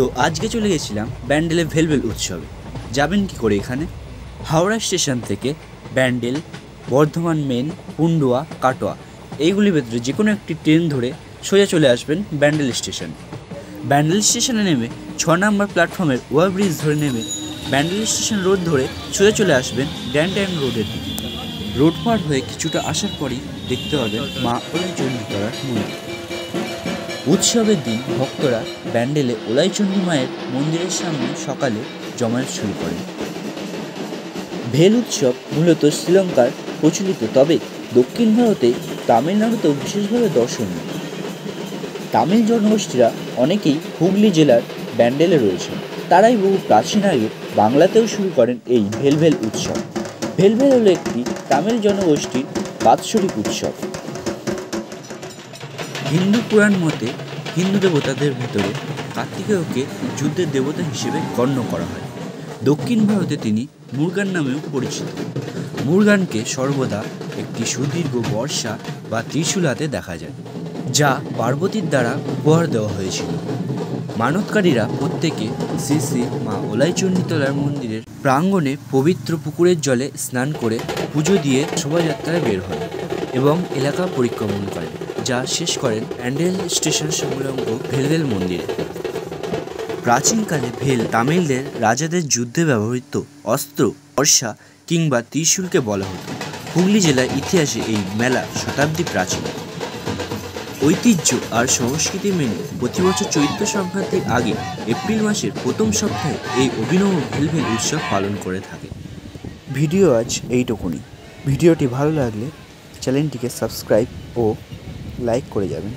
তো আজকে চলে গেছিলাম ব্যান্ডেলে ভেলভেল উৎসবে। যাবেন কি করে এখানে? হাওড়া স্টেশন থেকে ব্যান্ডেল, বর্ধমান মেন, পুন্ডুয়া, কাটোয়া এইগুলির ভেতরে যে কোনো একটি ট্রেন ধরে সোজা চলে আসবেন ব্যান্ডেল স্টেশন। ব্যান্ডেল স্টেশনে নেমে 6 নম্বর প্ল্যাটফর্মের ওভারব্রিজ ধরে নেমে ব্যান্ডেল স্টেশন রোড ধরে সোজা চলে আসবেন গ্র্যান্ড ট্যাঙ্ক রোডের দিকে। রোড পার হয়ে কিছুটা আসার পরই দেখতে পাবেন মা ওলাইচণ্ডীতলার মন্দির। উৎসবের দিন ভক্তরা ব্যান্ডেলে ওলাইচণ্ডী মায়ের মন্দিরের সামনে সকালে জমায়েত শুরু করেন। ভেল উৎসব মূলত শ্রীলঙ্কার প্রচলিত, তবে দক্ষিণ ভারতে তামিলনাড়ুতেও বিশেষভাবে দর্শনীয়। তামিল জনগোষ্ঠীরা অনেকেই হুগলি জেলার ব্যান্ডেলে রয়েছেন। তারাই বহু প্রাচীন আগে বাংলাতেও শুরু করেন এই ভেলভেল উৎসব। ভেলভেল হলো একটি তামিল জনগোষ্ঠীর বাৎসরিক উৎসব। হিন্দু পুরাণ মতে হিন্দু দেবতাদের ভিতরে কার্তিকেয়কে যুদ্ধের দেবতা হিসেবে গণ্য করা হয়। দক্ষিণ ভারতে তিনি মুরগান নামেও পরিচিত। মুরগানকে সর্বদা একটি সুদীর্ঘ বর্ষা বা ত্রিশূল হাতে দেখা যায়, যা পার্বতীর দ্বারা উপহার দেওয়া হয়েছিল। মানতকারীরা প্রত্যেকে শ্রী শ্রী মা ওলাইচণ্ডীতলার মন্দিরের প্রাঙ্গণে পবিত্র পুকুরের জলে স্নান করে পুজো দিয়ে শোভাযাত্রায় বের হয় এবং এলাকা পরিক্রমণ করেন, যা শেষ করেন ব্যান্ডেল স্টেশন সংলগ্ন ভেলভেল মন্দিরে। প্রাচীনকালে ভেল তামিলদের রাজাদের যুদ্ধে ব্যবহৃত অস্ত্র, বর্ষা কিংবা ত্রিশূলকে বলা হতো। হুগলি জেলার ইতিহাসে এই মেলা শতাব্দী প্রাচীন। ঐতিহ্য আর সংস্কৃতি মেনে প্রতি বছর চৈত্র সংক্রান্তির আগে এপ্রিল মাসের প্রথম সপ্তাহে এই অভিনব ভেলভেল উৎসব পালন করে থাকে। ভিডিও আজ এইটুকুনি। ভিডিওটি ভালো লাগলে চ্যানেলটিকে সাবস্ক্রাইব ও লাইক করে যাবেন।